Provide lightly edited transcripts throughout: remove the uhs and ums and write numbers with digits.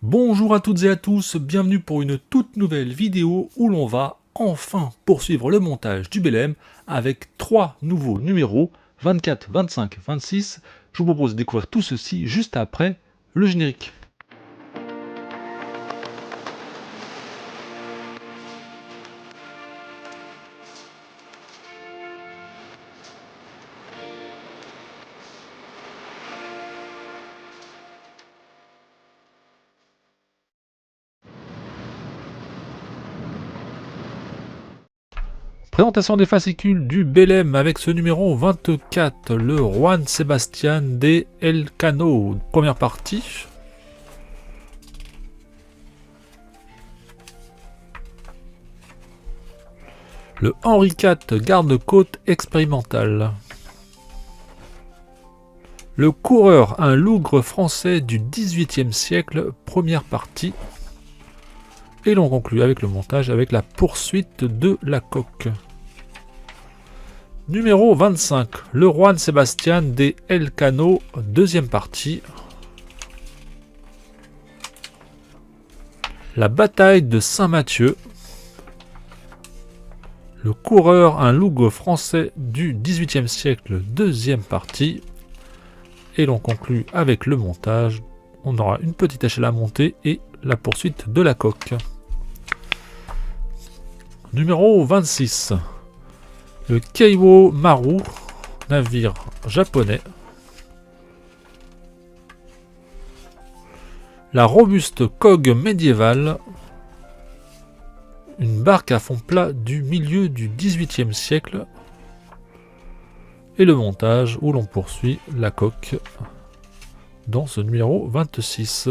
Bonjour à toutes et à tous, bienvenue pour une toute nouvelle vidéo où l'on va enfin poursuivre le montage du Belém avec 3 nouveaux numéros, 24, 25, 26. Je vous propose de découvrir tout ceci juste après le générique. Présentation des fascicules du Belém avec ce numéro 24, le Juan Sebastián de Elcano. Première partie. Le Henri IV garde-côte expérimental. Le coureur, un lougre français du XVIIIe siècle, première partie. Et l'on conclut avec le montage avec la poursuite de la coque. Numéro 25, le Juan Sebastián de Elcano, deuxième partie. La bataille de Saint-Mathieu. Le coureur, un lougre français du XVIIIe siècle, deuxième partie. Et l'on conclut avec le montage. On aura une petite échelle à monter et la poursuite de la coque. Numéro 26. Le Keiwo Maru, navire japonais. La robuste cogue médiévale. Une barque à fond plat du milieu du XVIIIe siècle. Et le montage où l'on poursuit la coque dans ce numéro 26.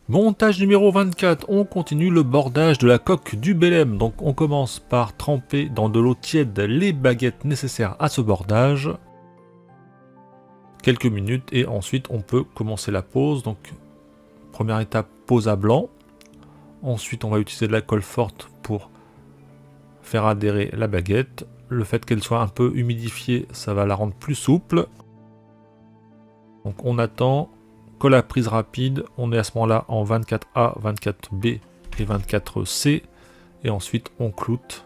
Montage numéro 24, on continue le bordage de la coque du Belém. Donc on commence par tremper dans de l'eau tiède les baguettes nécessaires à ce bordage. Quelques minutes et ensuite on peut commencer la pose. Donc première étape, pose à blanc. Ensuite on va utiliser de la colle forte pour faire adhérer la baguette. Le fait qu'elle soit un peu humidifiée, ça va la rendre plus souple. Donc on attend. Colle à prise rapide, on est à ce moment-là en 24A, 24B et 24C. Et ensuite, on cloute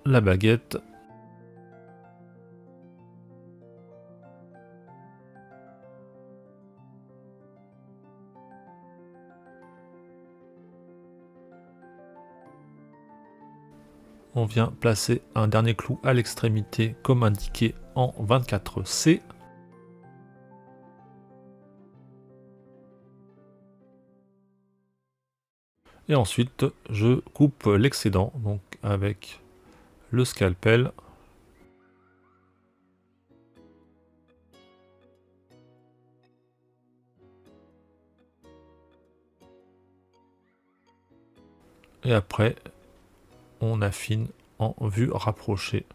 la baguette. On vient placer un dernier clou à l'extrémité comme indiqué en 24C. Et ensuite, je coupe l'excédent, donc avec le scalpel. Et après, on affine en vue rapprochée.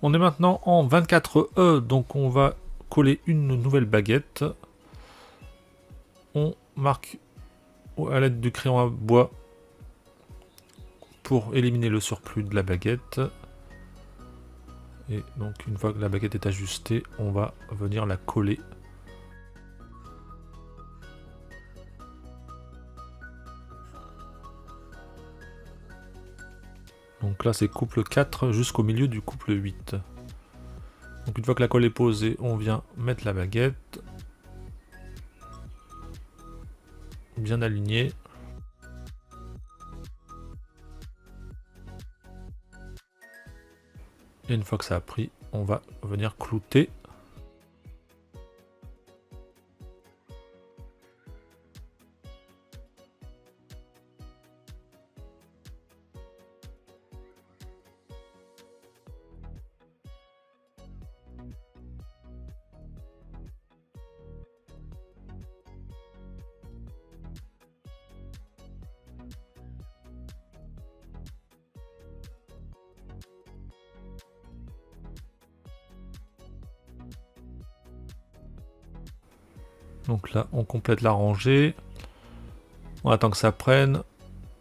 On est maintenant en 24E, donc on va coller une nouvelle baguette. On marque à l'aide du crayon à bois pour éliminer le surplus de la baguette. Et donc une fois que la baguette est ajustée, on va venir la coller. Donc là c'est couple 4 jusqu'au milieu du couple 8. Donc une fois que la colle est posée, on vient mettre la baguette. Bien alignée. Et une fois que ça a pris, on va venir clouter. Donc là, on complète la rangée. On attend que ça prenne.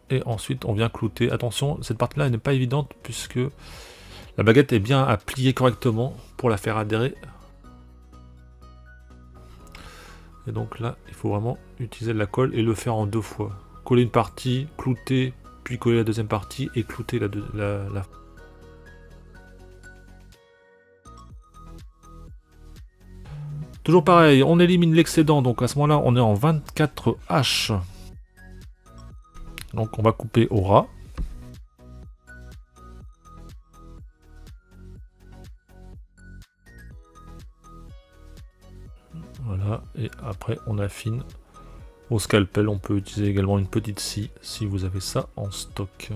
Et ensuite, on vient clouter. Attention, cette partie-là n'est pas évidente puisque la baguette est bien à plier correctement pour la faire adhérer. Et donc là, il faut vraiment utiliser de la colle et le faire en 2 fois. Coller une partie, clouter, puis coller la deuxième partie et clouter la... Toujours pareil, on élimine l'excédent, donc à ce moment-là, on est en 24 H. Donc on va couper au ras. Voilà, et après on affine. Au scalpel, on peut utiliser également une petite scie si vous avez ça en stock.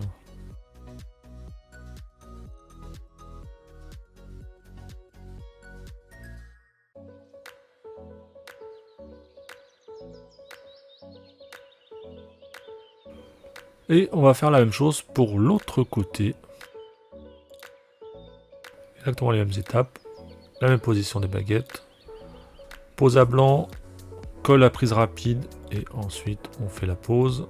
Et on va faire la même chose pour l'autre côté. Exactement les mêmes étapes. La même position des baguettes. Pose à blanc, colle à prise rapide et ensuite on fait la pose.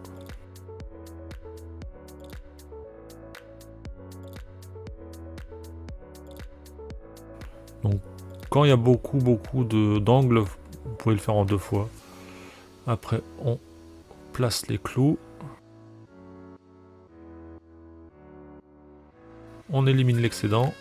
Donc quand il y a beaucoup d'angles, vous pouvez le faire en 2 fois. Après on place les clous. On élimine l'excédent.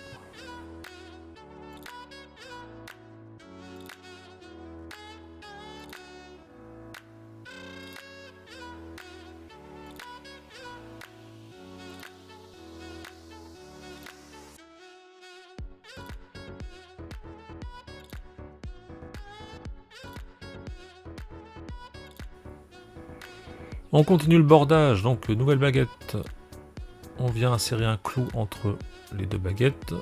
On continue le bordage, donc nouvelle baguette. On vient insérer un clou entre les 2 baguettes.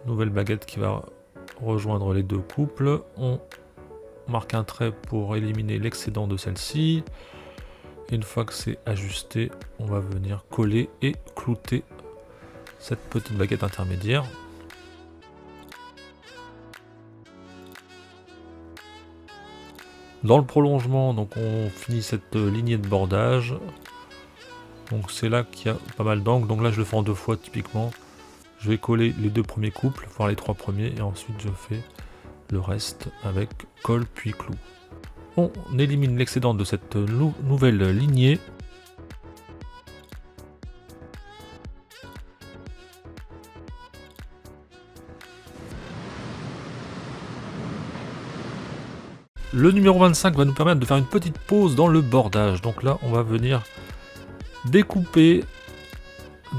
Nouvelle baguette qui va rejoindre les 2 couples. On marque un trait pour éliminer l'excédent de celle-ci. Une fois que c'est ajusté, on va venir coller et clouter cette petite baguette intermédiaire. Dans le prolongement, donc on finit cette lignée de bordage. Donc c'est là qu'il y a pas mal d'angles. Donc là je le fais en 2 fois typiquement. Je vais coller les 2 premiers couples, voire les 3 premiers, et ensuite je fais le reste avec colle puis clou. On élimine l'excédent de cette nouvelle lignée. Le numéro 25 va nous permettre de faire une petite pause dans le bordage. Donc là, on va venir découper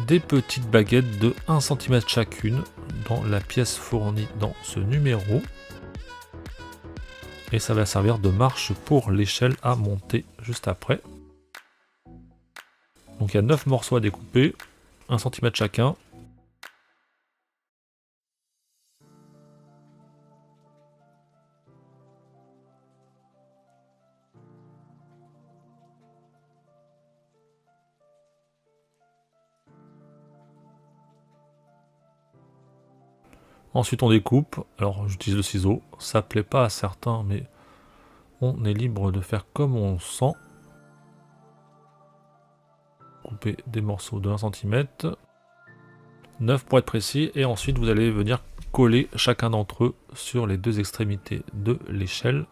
des petites baguettes de 1 cm chacune dans la pièce fournie dans ce numéro. Et ça va servir de marche pour l'échelle à monter juste après. Donc il y a 9 morceaux à découper, 1 cm chacun. Ensuite on découpe, alors j'utilise le ciseau, ça plaît pas à certains mais on est libre de faire comme on sent. Couper des morceaux de 1 cm, 9 pour être précis, et ensuite vous allez venir coller chacun d'entre eux sur les 2 extrémités de l'échelle.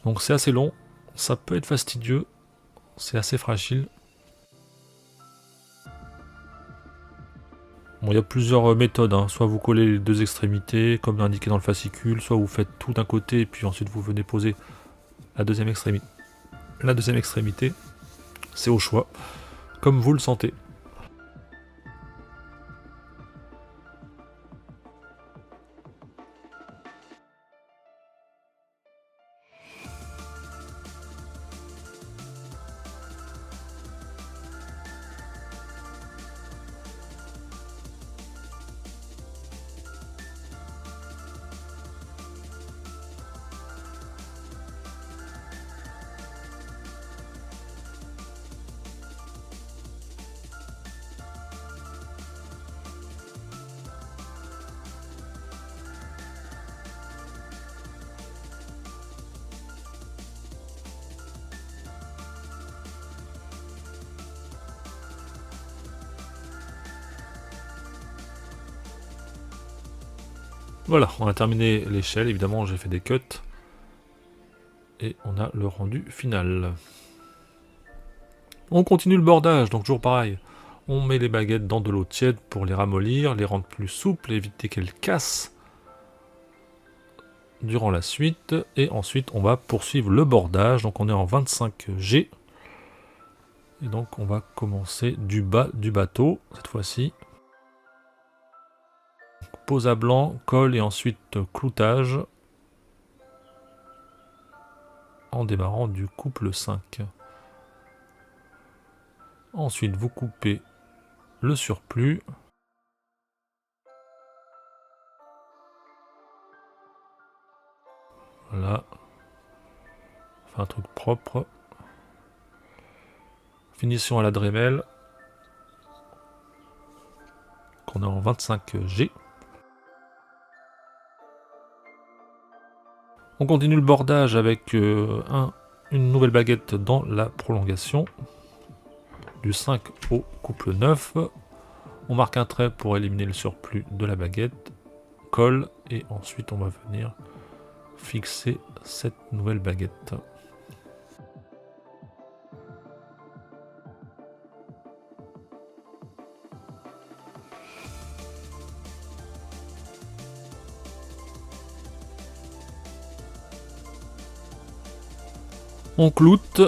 Donc c'est assez long, ça peut être fastidieux, c'est assez fragile. Bon, il y a plusieurs méthodes, hein. Soit vous collez les 2 extrémités comme indiqué dans le fascicule, soit vous faites tout d'un côté et puis ensuite vous venez poser la deuxième extrémité. La deuxième extrémité, c'est au choix, comme vous le sentez. Voilà, on a terminé l'échelle, évidemment j'ai fait des cuts. Et on a le rendu final. On continue le bordage, donc toujours pareil. On met les baguettes dans de l'eau tiède pour les ramollir, les rendre plus souples, éviter qu'elles cassent durant la suite. Et ensuite, on va poursuivre le bordage. Donc on est en 25G. Et donc on va commencer du bas du bateau, cette fois-ci. Pose à blanc, colle et ensuite cloutage. En démarrant du couple 5. Ensuite, vous coupez le surplus. Voilà. On fait un truc propre. Finition à la Dremel. Qu'on est en 25G. On continue le bordage avec une nouvelle baguette dans la prolongation. Du 5 au couple 9. On marque un trait pour éliminer le surplus de la baguette. Colle et ensuite on va venir fixer cette nouvelle baguette. On cloute.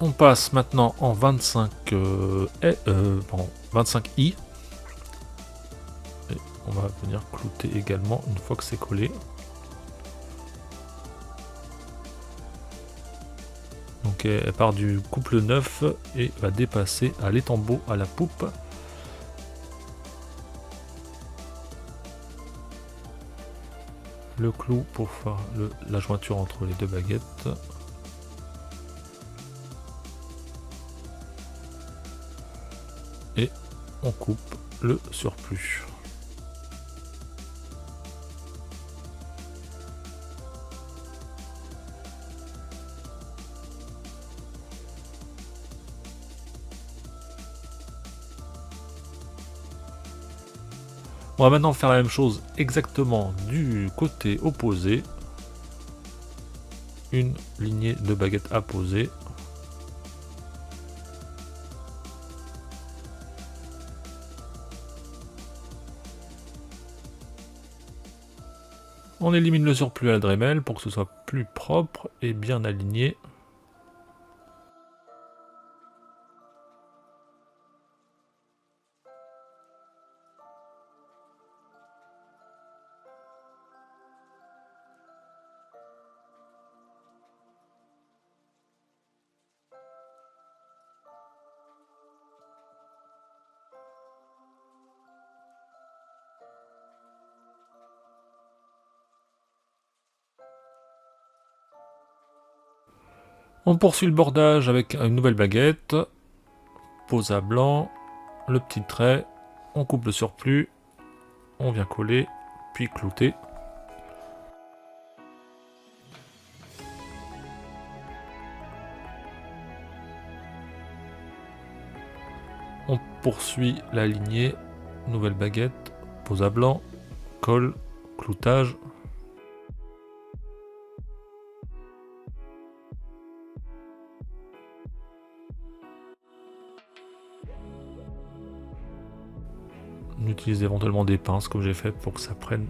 On passe maintenant en 25i. Et on va venir clouter également une fois que c'est collé. Donc elle part du couple 9 et va dépasser à l'étambot à la poupe. Le clou pour faire la jointure entre les deux baguettes. Et on coupe le surplus. On va maintenant faire la même chose exactement du côté opposé. Une lignée de baguettes à poser. On élimine le surplus à la Dremel pour que ce soit plus propre et bien aligné. On poursuit le bordage avec une nouvelle baguette. Pose à blanc, le petit trait, on coupe le surplus, on vient coller, puis clouter. On poursuit la lignée, nouvelle baguette, pose à blanc, colle, cloutage. On utilise éventuellement des pinces comme j'ai fait pour que ça prenne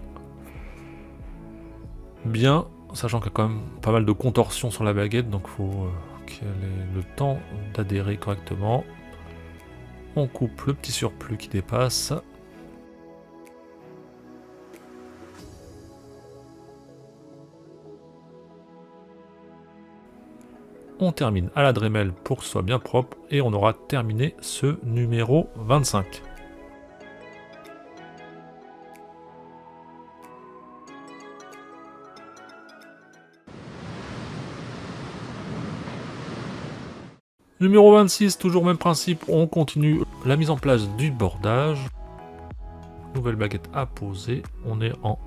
bien, sachant qu'il y a quand même pas mal de contorsions sur la baguette, donc il faut qu'elle ait le temps d'adhérer correctement. On coupe le petit surplus qui dépasse. On termine à la Dremel pour que ce soit bien propre et on aura terminé ce numéro 25. Numéro 26, toujours même principe, on continue la mise en place du bordage. Nouvelle baguette à poser, on est en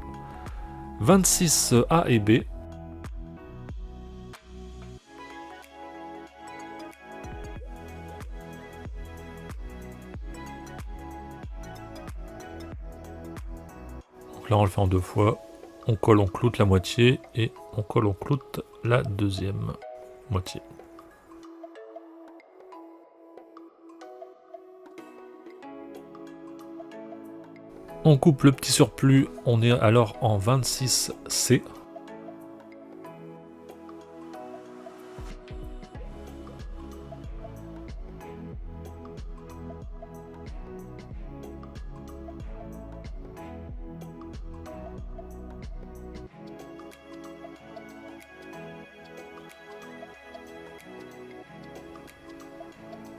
26 A et B. Donc là on le fait en 2 fois. On colle, on cloute la moitié et on colle, on cloute la deuxième moitié. On coupe le petit surplus, on est alors en 26C.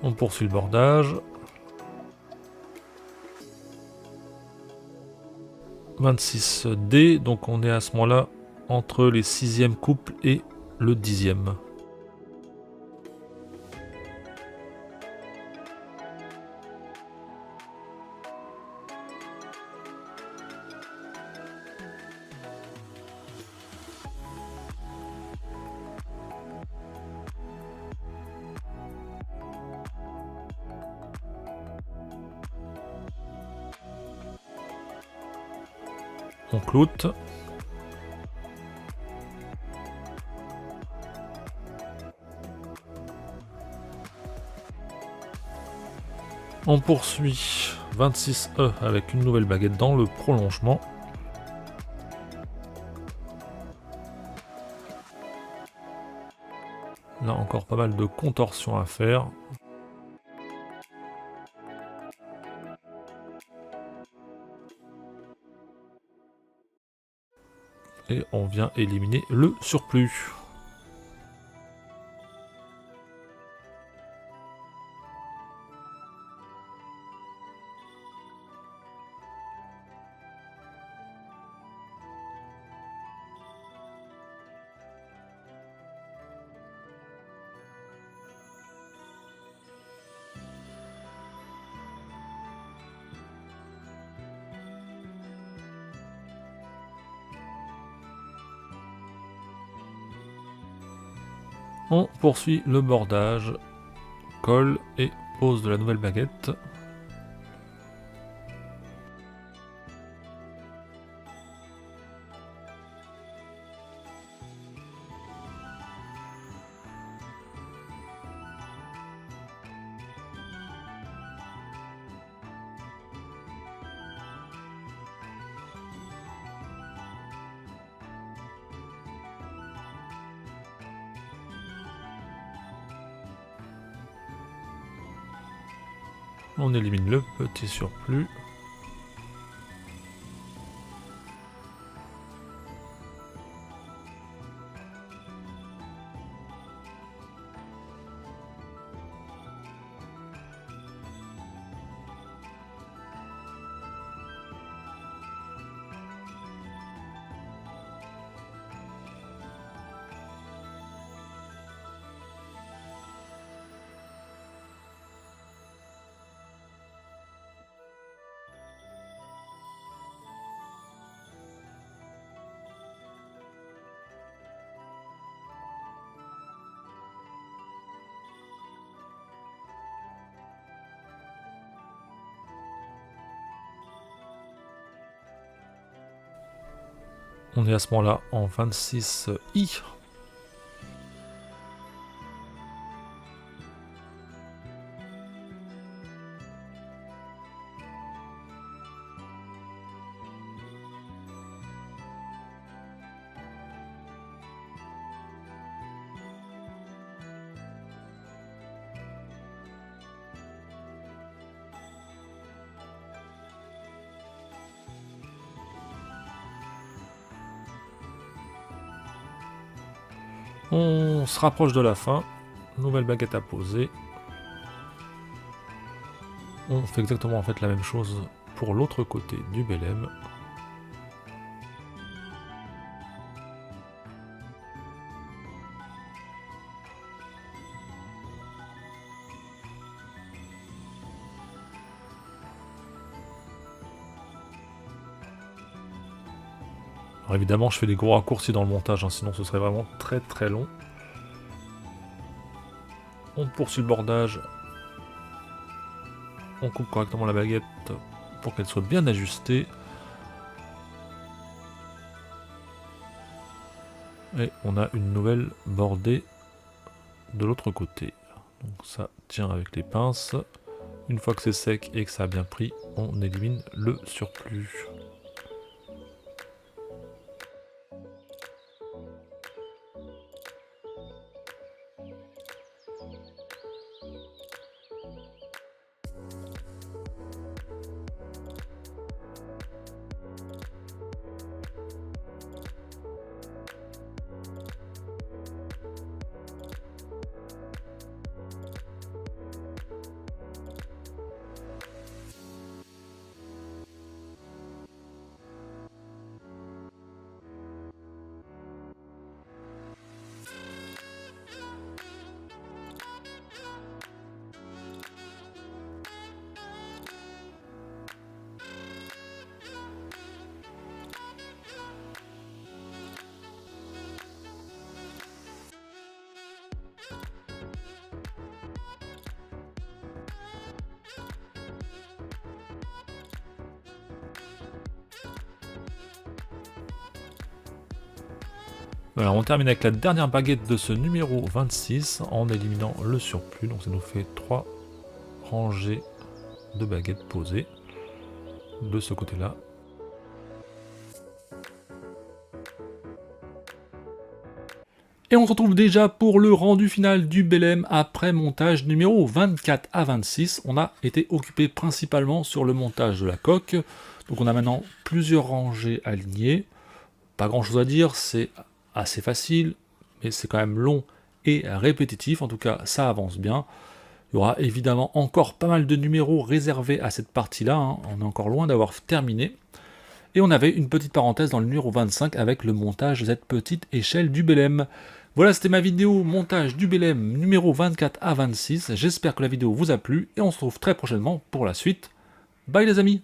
On poursuit le bordage. 26D, donc on est à ce moment-là entre les 6e couples et le 10e. On cloute. On poursuit 26E avec une nouvelle baguette dans le prolongement. Là encore pas mal de contorsions à faire. Et on vient éliminer le surplus. On poursuit le bordage, colle et pose de la nouvelle baguette. On élimine le petit surplus. On est à ce moment-là en 26I. On se rapproche de la fin. Nouvelle baguette à poser. On fait exactement en fait la même chose pour l'autre côté du Belém. Alors évidemment, je fais des gros raccourcis dans le montage, hein, sinon ce serait vraiment très très long. On poursuit le bordage. On coupe correctement la baguette pour qu'elle soit bien ajustée. Et on a une nouvelle bordée de l'autre côté. Donc ça tient avec les pinces. Une fois que c'est sec et que ça a bien pris, on élimine le surplus. Voilà, on termine avec la dernière baguette de ce numéro 26 en éliminant le surplus. Donc ça nous fait 3 rangées de baguettes posées de ce côté-là. Et on se retrouve déjà pour le rendu final du Belém après montage numéro 24 à 26. On a été occupé principalement sur le montage de la coque. Donc on a maintenant plusieurs rangées alignées. Pas grand chose à dire, c'est assez facile, mais c'est quand même long et répétitif. En tout cas, ça avance bien. Il y aura évidemment encore pas mal de numéros réservés à cette partie-là. Hein. On est encore loin d'avoir terminé. Et on avait une petite parenthèse dans le numéro 25 avec le montage de cette petite échelle du Belém. Voilà, c'était ma vidéo montage du Belém numéro 24 à 26. J'espère que la vidéo vous a plu et on se retrouve très prochainement pour la suite. Bye les amis!